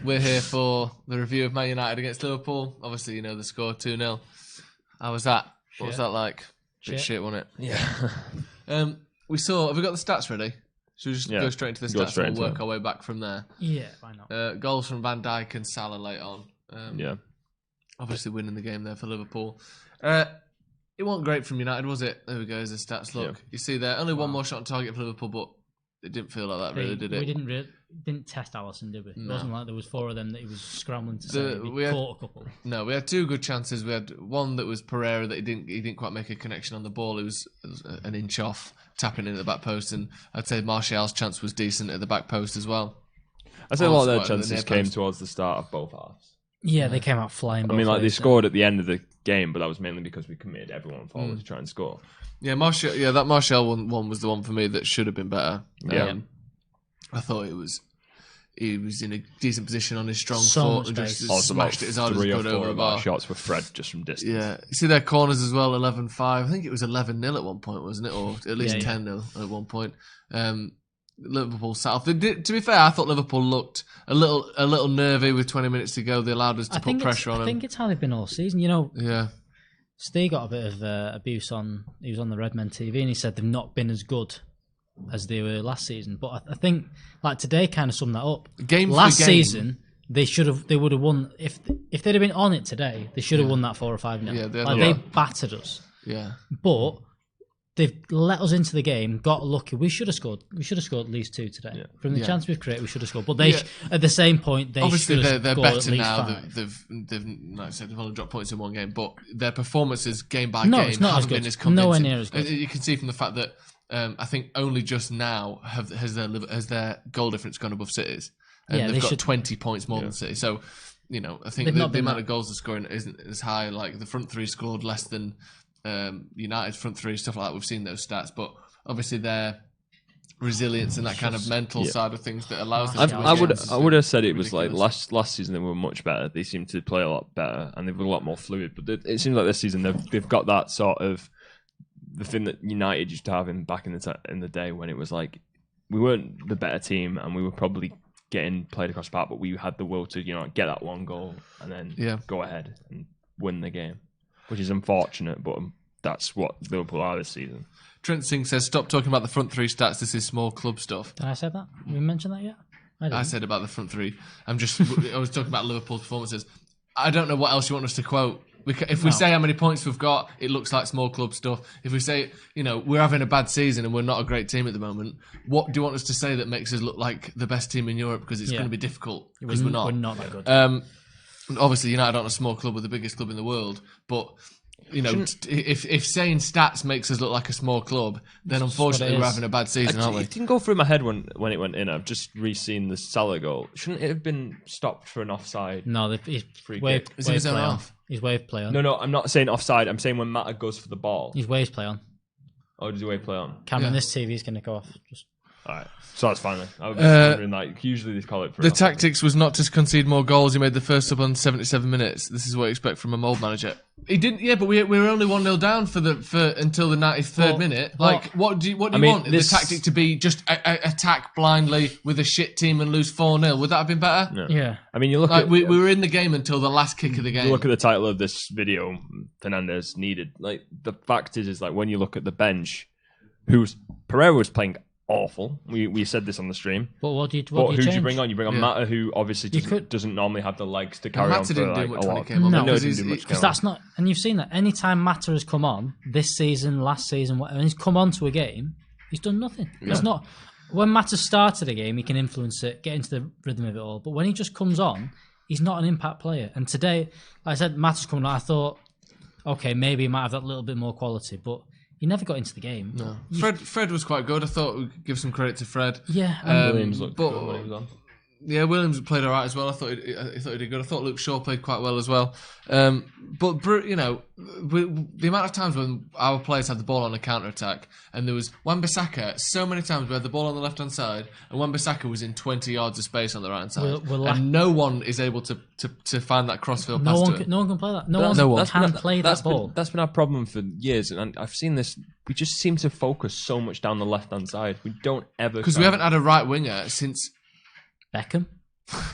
We're here for the review of Man United against Liverpool. Obviously, you know the score 2-0. How was that? What was that like? Bit shit, wasn't it? Yeah. Have we got the stats ready? Should we just go straight into the stats and we'll work our way back from there? Yeah, why not? Goals from Van Dijk and Salah late on. Yeah. Obviously winning the game there for Liverpool. It wasn't great from United, was it? There we go, as the stats look. Yeah. You see there, only one more shot on target for Liverpool, but it didn't feel like that, really, did it? We didn't test Alisson, did we? No. It wasn't like there was 4 of them that he was scrambling to save. We caught a couple. No, we had 2 good chances. We had one that was Pereira that he didn't quite make a connection on the ball. It was an inch off, tapping in at the back post, and I'd say Martial's chance was decent at the back post as well. I'd say a lot of their chances came towards the start of both halves. Yeah, they came out flying. I mean, like they scored at the end of the game, but that was mainly because we committed everyone forward to try and score. Yeah, that Martial one was the one for me that should have been better. I thought he was in a decent position on his strong foot and just smashed it as hard as he could over the bar. Shots were Fred just from distance. Yeah, you see their corners as well. 11-5. I think it was 11-0 at one point, wasn't it, or at least 10-0 at one point. Liverpool South. To be fair, I thought Liverpool looked a little nervy with 20 minutes to go. They allowed us to put pressure on them. I think it's how they've been all season. You know, yeah. Steve got a bit of abuse on. He was on the Redmen TV, and he said they've not been as good as they were last season. But I think like today kind of summed that up. Last season they would have won if they'd have been on it today. They should have won that 4 or 5-0. Yeah, they battered us. Yeah, but they've let us into the game, got lucky. We should have scored. We should have scored at least 2 today. Yeah. From the chance we've created, we should have scored. But they, at the same point, they obviously they're better now. 5. They've like I said, they've only dropped points in one game, but their performances game by it's game not haven't been as convincing. Nowhere near as good. You can see from the fact that I think only just now has their goal difference gone above City's, and they've got 20 points more than City. So you know, I think the amount of goals they're scoring isn't as high. Like the front 3 scored less than United's front 3, stuff like that. We've seen those stats, but obviously their resilience and that kind of mental side of things that allows them to win. I would have said it was like last season they were much better. They seemed to play a lot better and they were a lot more fluid. But it seems like this season they've got that sort of the thing that United used to have back in the day when it was like we weren't the better team and we were probably getting played across the park, but we had the will to get that one goal and then go ahead and win the game. Which is unfortunate, but that's what Liverpool are this season. Trent Singh says, stop talking about the front 3 stats. This is small club stuff. Did I say that? Have we mentioned that yet? I said about the front 3. I was talking about Liverpool's performances. I don't know what else you want us to quote. If we say how many points we've got, it looks like small club stuff. If we say, we're having a bad season and we're not a great team at the moment, what do you want us to say that makes us look like the best team in Europe? Because it's going to be difficult. Because we're not. We're not that good. Obviously, United aren't a small club, we're the biggest club in the world, but if saying stats makes us look like a small club, then unfortunately we're having a bad season, aren't we? It didn't go through my head when it went in. I've just re-seen the Salah goal. Shouldn't it have been stopped for an offside? No, he's waved play on. He's waved play on. No, I'm not saying offside. I'm saying when Mata goes for the ball. He's waved play on. Oh, does he wave play on? Cameron, this TV is going to go off. All right. So that's fine then. I was wondering, usually they call it for... The tactics was not to concede more goals. He made the first sub on 77 minutes. This is what you expect from a mould manager. He didn't, but we were only 1-0 down until the 93rd minute. What do you want? The tactic to be just attack blindly with a shit team and lose 4-0? Would that have been better? No. Yeah. I mean, you look at... We were in the game until the last kick of the game. You look at the title of this video, Fernandes needed. The fact is when you look at the bench, Pereira was playing awful. We said this on the stream. But who do you bring on? You bring on Mata, who obviously doesn't normally have the legs to carry on for didn't do much when he came on. No, because that's not. And you've seen that anytime Mata has come on this season, last season, and he's come on to a game, he's done nothing. Yeah. It's not when Mata started a game, he can influence it, get into the rhythm of it all. But when he just comes on, he's not an impact player. And today, like I said, Mata's coming on. I thought, okay, maybe he might have that little bit more quality, but he never got into the game. No. Fred was quite good. I thought we'd give some credit to Fred. Yeah. Williams looked good when he was on. Yeah, Williams played all right as well. I thought he did good. I thought Luke Shaw played quite well as well. But the amount of times when our players had the ball on a counter-attack, and there was Wan-Bissaka, so many times we had the ball on the left-hand side, and Wan-Bissaka was in 20 yards of space on the right-hand side. And no one is able to find that crossfield pass to him. No one can play that. No one can play that ball. That's been our problem for years, and I've seen this. We just seem to focus so much down the left-hand side. We don't ever... Because we haven't had a right winger since... Beckham?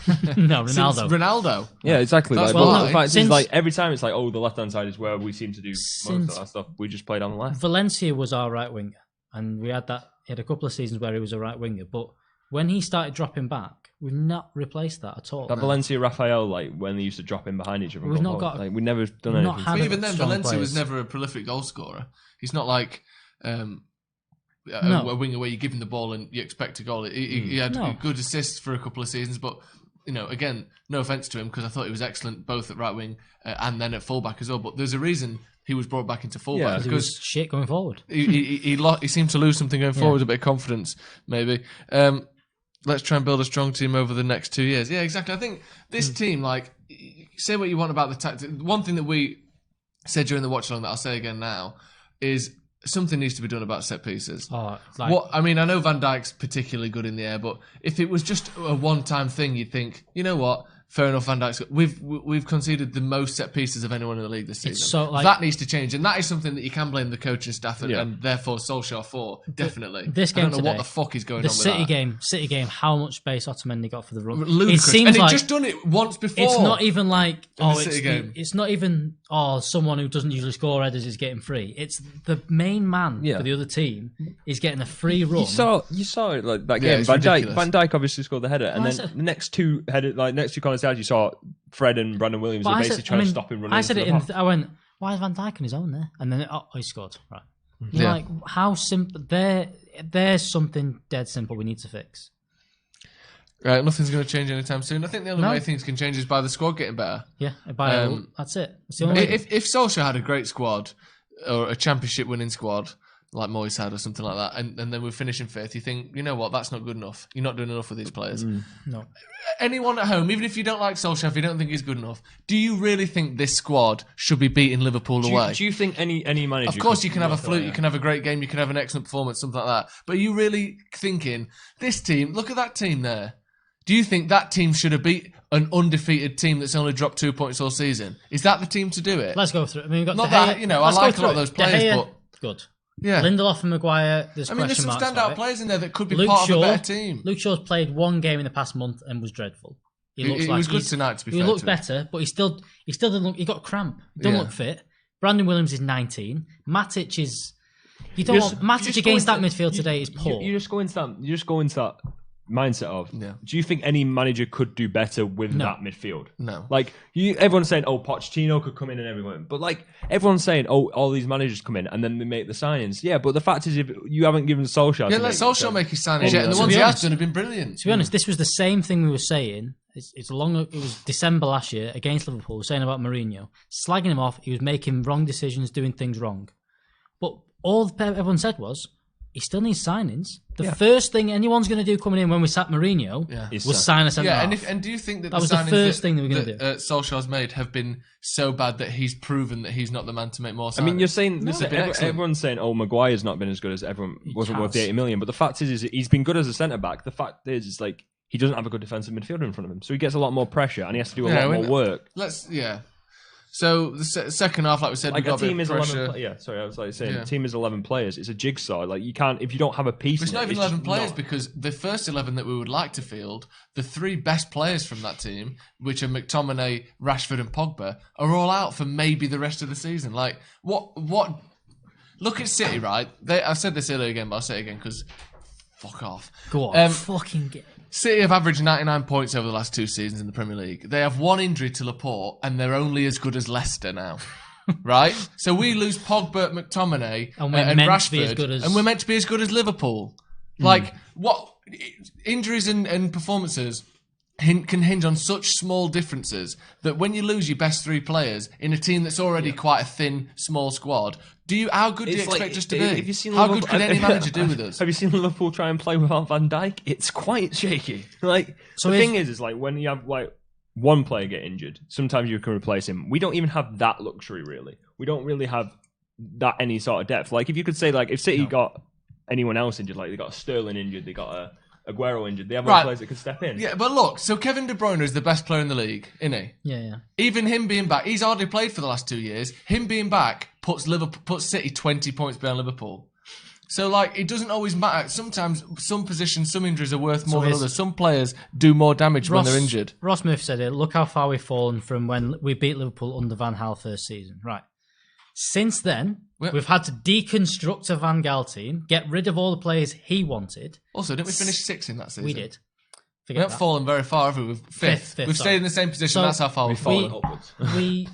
No, Ronaldo. Since Ronaldo. Yeah, exactly. That's The fact is, like, every time it's like, the left-hand side is where we seem to do most of that stuff. We just played on the left. Valencia was our right winger, and we had that. He had a couple of seasons where he was a right winger, but when he started dropping back, we've not replaced that at all. That Valencia Rafael, like when they used to drop in behind each other, we've not got. Like we never done anything. But even then, Valencia was never a prolific goal scorer. He's not like a winger where you give him the ball and you expect a goal. He had good assists for a couple of seasons, but again, no offense to him because I thought he was excellent both at right wing and then at fullback as well. But there's a reason he was brought back into fullback because he was shit going forward. he seemed to lose something going forward, a bit of confidence maybe. Let's try and build a strong team over the next 2 years. Yeah, exactly. I think this team, like, say what you want about the tactics. One thing that we said during the watch along that I'll say again now is something needs to be done about set pieces. I know Van Dijk's particularly good in the air, but if it was just a one-time thing, you'd think, you know what? Fair enough, Van Dijk's. We've conceded the most set pieces of anyone in the league this season. That needs to change, and that is something that you can blame the coaching staff and therefore Solskjaer for. Definitely. This game I don't know today, what the fuck is going on with that. City game. How much space Otamendi got for the run? Ludicrous. And he'd just done it once before. It's not even like it's not even someone who doesn't usually score headers is getting free. It's the main man for the other team is getting a free run. You saw it like that game. Van Dijk obviously scored the header, and then the next two corners out, you saw Fred and Brandon Williams were basically trying to stop him running. I said it I went, why is Van Dijk on his own there? And then he scored. Right. Like how simple there's something dead simple we need to fix. Right, nothing's going to change anytime soon. I think the only way things can change is by the squad getting better. Yeah, that's it. If Solskjaer had a great squad or a championship winning squad like Moyes had or something like that, and then we're finishing fifth, you think, you know what, that's not good enough. You're not doing enough with these players. No. Anyone at home, even if you don't like Solskjaer, if you don't think he's good enough, do you really think this squad should be beating Liverpool away? Do you think any manager... Of course you can have a fluke, you can have a great game, you can have an excellent performance, something like that. But are you really thinking, this team, look at that team there. Do you think that team should have beat an undefeated team that's only dropped 2 points all season? Is that the team to do it? Let's go through it. I mean, we've got not that, I like a lot of those players, but... Good. Yeah. Lindelof and Maguire, there's there's some standout players in there that could be Luke part Shaw, of a better team. Luke Shaw's played one game in the past month and was dreadful. He was good tonight, to be fair. He looks better, but he still doesn't look... He got cramp. He doesn't look fit. Brandon Williams is 19. Matic is... Matic against that midfield today is poor. You just go into that mindset of, do you think any manager could do better with that midfield? No. Like, everyone's saying, Pochettino could come in and everyone. But, like, everyone's saying, all these managers come in and then they make the signings. Yeah, but the fact is, if you haven't given Solskjaer... Yeah, let Solskjaer make his signings yet, and the ones he has done have been brilliant. To be honest, this was the same thing we were saying. It was December last year against Liverpool, saying about Mourinho. Slagging him off, he was making wrong decisions, doing things wrong. But all everyone said was, he still needs signings. The first thing anyone's going to do coming in when we sat Mourinho was sign a centre-half. And do you think that the was the first thing that we're going to do? Solskjaer's made have been so bad that he's proven that he's not the man to make more signings? I mean, you're saying everyone's saying, Maguire's not been as good as everyone wasn't worth the 80 million. But the fact is he's been good as a centre back. The fact is like he doesn't have a good defensive midfielder in front of him, so he gets a lot more pressure and he has to do a lot more work. So the second half, like we said, we got a team is pressure. 11 team is 11 players. It's a jigsaw. Like you can't if you don't have a piece. It's not even 11 players because the first 11 that we would like to field, the three best players from that team, which are McTominay, Rashford, and Pogba, are all out for maybe the rest of the season. Like what? Look at City, right? I've said this earlier again, but I'll say it again because fuck off. Go on, fucking get. City have averaged 99 points over the last 2 seasons in the Premier League. They have one injury to Laporte, and they're only as good as Leicester now. Right? So we lose Pogba, McTominay, and Rashford, and we're meant to be as good as Liverpool. Like, what injuries and performances can hinge on such small differences that when you lose your best 3 players in a team that's already quite a thin, small squad, how good do you expect us to be? How good could any manager do with us? Have you seen Liverpool try and play without Van Dijk? It's quite shaky. Like the thing is like when you have like one player get injured, sometimes you can replace him. We don't even have that luxury really. We don't really have that any sort of depth. Like if you could say like if City got anyone else injured, like they got Sterling injured, they got Aguero injured. They have other players that could step in. Yeah, but look, so Kevin De Bruyne is the best player in the league, isn't he? Yeah. Even him being back, he's hardly played for the last 2 years. Him being back puts City 20 points behind Liverpool. So, like, it doesn't always matter. Sometimes some positions, some injuries are worth more than others. Some players do more damage when they're injured. Ross Smith said it. Look how far we've fallen from when we beat Liverpool under Van Gaal first season. Right. Since then, we've had to deconstruct a Van Gaal team, get rid of all the players he wanted. Also, didn't we finish 6th in that season? We did. We haven't fallen very far, have we? We're fifth. We've stayed in the same position. So that's how far we've fallen upwards. We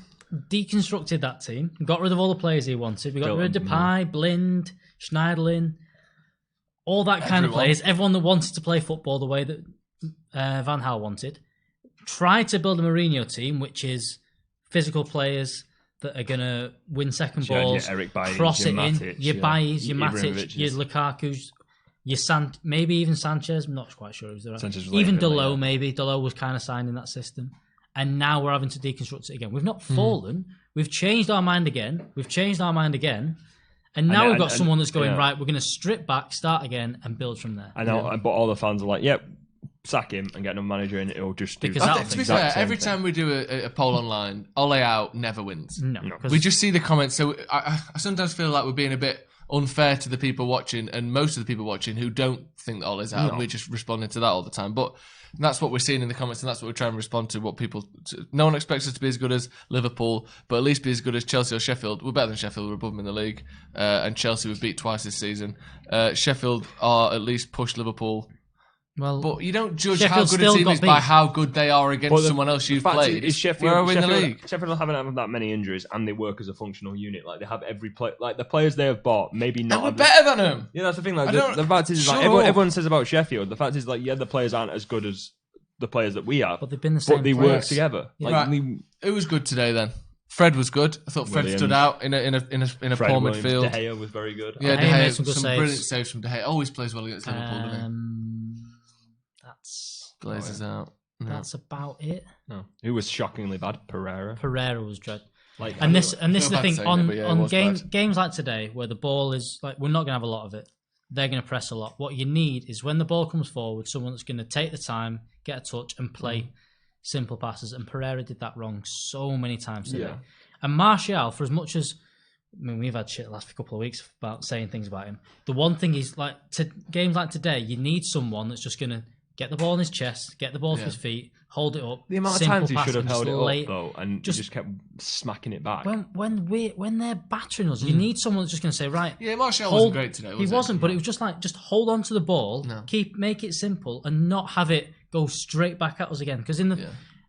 deconstructed that team, got rid of all the players he wanted. We got rid of Depay, Blind, Schneiderlin, all that kind of players. Everyone that wanted to play football the way that Van Gaal wanted. Tried to build a Mourinho team, which is physical players that are going to win second balls, cross it in, your Bailly's, your Matic, your Lukaku's, your maybe even Sanchez. I'm not quite sure who's there. Even Dalot, maybe. Dalot was kind of signed in that system. And now we're having to deconstruct it again. We've not fallen. We've changed our mind again. And now we've got someone that's going, right, we're going to strip back, start again, and build from there. I know, but all the fans are like, yep, sack him and get another manager in. It'll just do to be fair, every time we do a poll online, Ole out never wins. No. We just see the comments. So I sometimes feel like we're being a bit unfair to the people watching, and most of the people watching who don't think that Ole's out, and we're just responding to that all the time. But that's what we're seeing in the comments, and that's what we're trying to respond to. No one expects us to be as good as Liverpool, but at least be as good as Chelsea or Sheffield. We're better than Sheffield. We're above them in the league, and Chelsea we've beat twice this season. Sheffield are at least pushed Liverpool. Well, but you don't judge how good a team is by how good they are against someone else you've played. Where are we in the league? Sheffield haven't had that many injuries, and they work as a functional unit. Like they have every play. Like the players they have bought, maybe not. And we're better than them. Yeah, that's the thing. Like the fact is, like everyone says about Sheffield. The fact is, like the players aren't as good as the players that we have. But they've been the same. But they work together. Yeah. Like, it was good today then. Fred was good. I thought Fred stood out in a poor midfield. De Gea was very good. Yeah, De Gea made some brilliant saves from De Gea. Always plays well against Liverpool, doesn't he? Blazers out. No. That's about it. No, who was shockingly bad? Pereira was dread. And this is the thing on games like today where the ball is like we're not going to have a lot of it. They're going to press a lot. What you need is when the ball comes forward, someone that's going to take the time, get a touch, and play simple passes. And Pereira did that wrong so many times today. Yeah. And Martial, for as much as we've had shit the last couple of weeks about saying things about him. The one thing is like games like today, you need someone that's just going to get the ball in his chest, get the ball to his feet, hold it up. The amount of times he should have held it up though, and just kept smacking it back. When they're battering us, you need someone that's just going to say, right. Yeah, Martial wasn't great today. He wasn't, but it was just like hold on to the ball, make it simple, and not have it go straight back at us again. Because in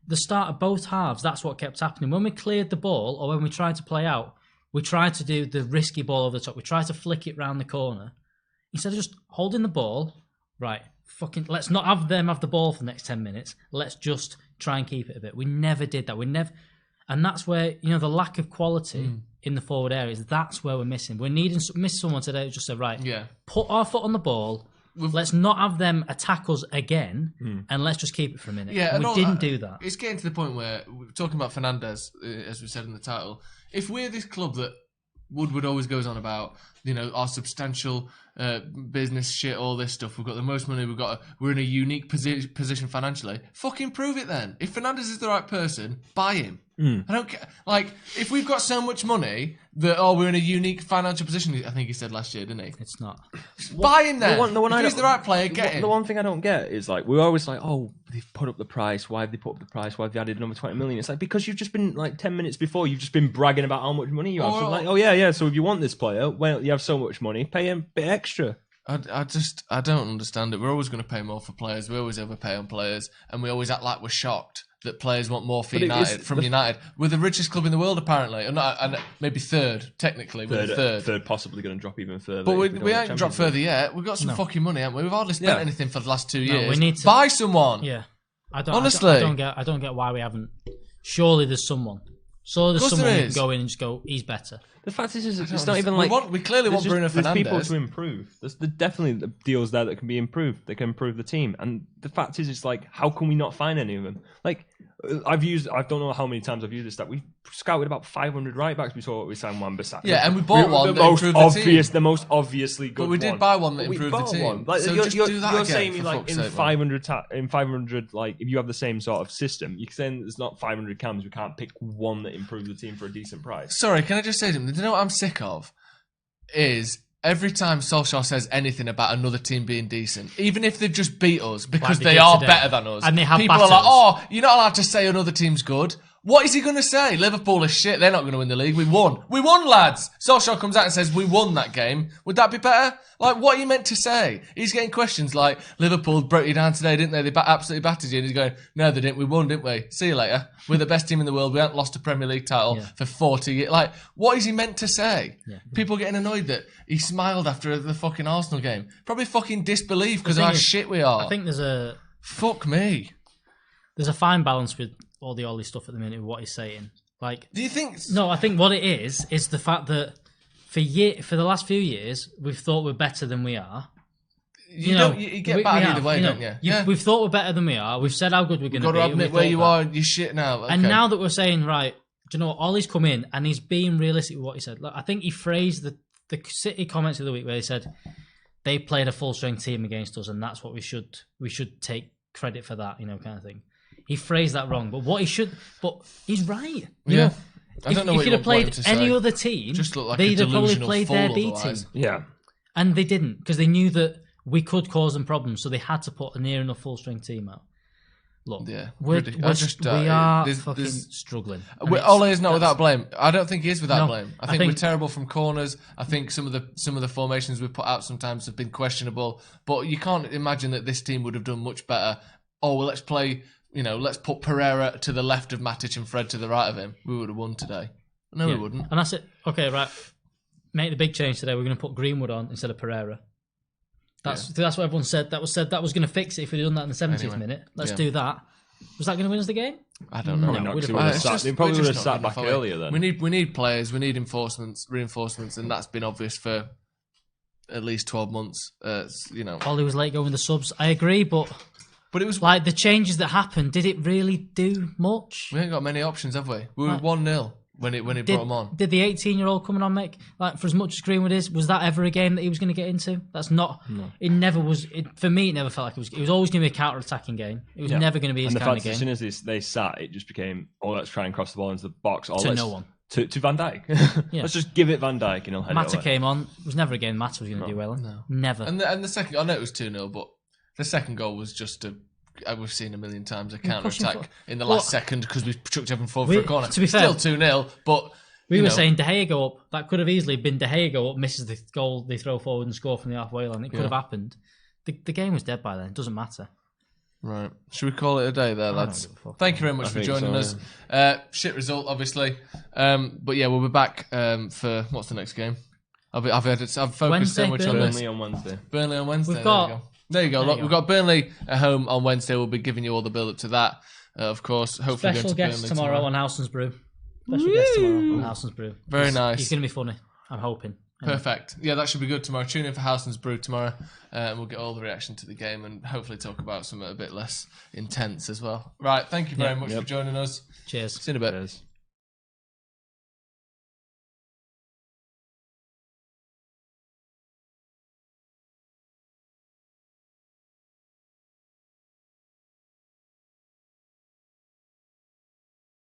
the start of both halves, that's what kept happening. When we cleared the ball, or when we tried to play out, we tried to do the risky ball over the top. We tried to flick it round the corner instead of just holding the ball. Right. Let's not have them have the ball for the next 10 minutes. Let's just try and keep it a bit. We never did that. And that's where, the lack of quality in the forward areas, that's where we're missing. We're missing someone today who just said, right, put our foot on the ball. Let's not have them attack us again, and let's just keep it for a minute. Yeah, and we didn't do that. It's getting to the point where we're talking about Fernandes, as we said in the title. If we're this club that Woodward always goes on about, our substantial business shit, all this stuff. We've got the most money. We're in a unique position financially. Fucking prove it then. If Fernandes is the right person, buy him. I don't care. Like, if we've got so much money that, we're in a unique financial position, I think he said last year, didn't he? It's not. Buy him then. If he's the right player, get him. The one thing I don't get is, like, we're always like, they've put up the price. Why have they put up the price? Why have they added another 20 million? It's like, because you've just been, like, 10 minutes before, you've just been bragging about how much money you have. So so if you want this player, well, you have so much money, pay him a bit extra. I don't understand it. We're always going to pay more for players. We always overpay on players, and we always act like we're shocked that players want more for United from United. We're the richest club in the world, apparently, and maybe third, technically. Third, possibly going to drop even further. But we ain't dropped further yet. We've got some fucking money, haven't we? We've hardly spent anything for the last 2 years. We need to buy someone. Yeah, I don't get why we haven't. Surely there's someone. So there's someone who can go in and just go, he's better. The fact is, it's not even like... We clearly want Bruno Fernandes. There's people to improve. There's definitely deals there that can be improved. They can improve the team. And the fact is, it's like, how can we not find any of them? Like, I don't know how many times I've used this, that we scouted about 500 right-backs before we signed Wan-Bissaka. Yeah, and we bought one that improved the team. The most obviously good one. But we did buy one that improved the team. Like, so just do that you're again, saying me, like, in 500, like, if you have the same sort of system, you're saying there's not 500 cams, we can't pick one that improved the team for a decent price. Sorry, can I just say something? Do you know what I'm sick of? Is every time Solskjaer says anything about another team being decent, even if they've just beat us because they are better than us, and they have people are like, "Oh, you're not allowed to say another team's good." What is he going to say? Liverpool is shit. They're not going to win the league. We won. We won, lads. Solskjaer comes out and says, we won that game. Would that be better? Like, what are you meant to say? He's getting questions like, Liverpool broke you down today, didn't they? They absolutely battered you. And he's going, no, they didn't. We won, didn't we? See you later. We're the best team in the world. We haven't lost a Premier League title for 40 years. Like, what is he meant to say? Yeah. People getting annoyed that he smiled after the fucking Arsenal game. Probably fucking disbelief because of how shit we are. I think there's a... Fuck me. There's a fine balance with all the Ollie stuff at the minute with what he's saying. Like, do you think? No, I think what it is the fact that for the last few years we've thought we're better than we are. You get bad either way, don't you? Yeah. We've thought we're better than we are. We've said how good we're going to be. Got to admit where you are. You're shit now. Okay. And now that we're saying, right, do you know what? Ollie's come in and he's being realistic with what he said. Like, I think he phrased the City comments of the week where he said they played a full strength team against us, and that's what we should take credit for that, kind of thing. He phrased that wrong, but he's right. You know, I don't know if you'd have played any other team, like they'd have probably played their B team. Yeah. And they didn't, because they knew that we could cause them problems, so they had to put a near enough full strength team out. Look, we are fucking struggling. Ole is not without blame. I don't think he is without blame. I think we're terrible from corners. I think some of the formations we've put out sometimes have been questionable. But you can't imagine that this team would have done much better. Oh, well, let's play... let's put Pereira to the left of Matic and Fred to the right of him. We would have won today. No, we wouldn't. And that's it. Okay, right. Make the big change today. We're going to put Greenwood on instead of Pereira. That's what everyone said. That was going to fix it if we'd done that in the 70th minute. Let's do that. Was that going to win us the game? I don't know. They probably would have sat back earlier then. We need players. We need reinforcements, and that's been obvious for at least 12 months. Ollie was late going with the subs. I agree, but it was like the changes that happened. Did it really do much? We ain't got many options, have we? We were 1-0 when he brought him on. Did the 18-year-old coming on make for as much as Greenwood is? Was that ever a game that he was going to get into? That's not. No. It never was. For me, it never felt like it was. It was always going to be a counter-attacking game. It was never going to be his kind of game. As soon as they sat, it just became, let's try and cross the ball into the box. No one. To Van Dijk. Let's just give it Van Dijk and he'll head Mata came on. It was never a game Mata was going to do well in. No. Never. And the second, I know it was 2-0, but the second goal was just we've seen a million times a counter-attack in the last second because we chucked everyone forward for a corner. To be fair, still 2-0, but... We were saying De Gea go up. That could have easily been De Gea go up, misses the goal, they throw forward and score from the halfway line. It could have happened. The game was dead by then. It doesn't matter. Right. Should we call it a day there, lads? Thank you very much for joining us. Shit result, obviously. But yeah, we'll be back for... What's the next game? I've focused Wednesday, so much on this. Burnley on Wednesday. Burnley on Wednesday. There you go. Look, we've got Burnley at home on Wednesday. We'll be giving you all the build-up to that, of course. Hopefully Special going to guest tomorrow on Howson's Brew. Special guest tomorrow on Howson's Brew. Very nice. He's going to be funny. I'm hoping. Perfect. Yeah, that should be good tomorrow. Tune in for Howson's Brew tomorrow. And we'll get all the reaction to the game and hopefully talk about something a bit less intense as well. Right. Thank you very much for joining us. Cheers. See you in a bit. Cheers.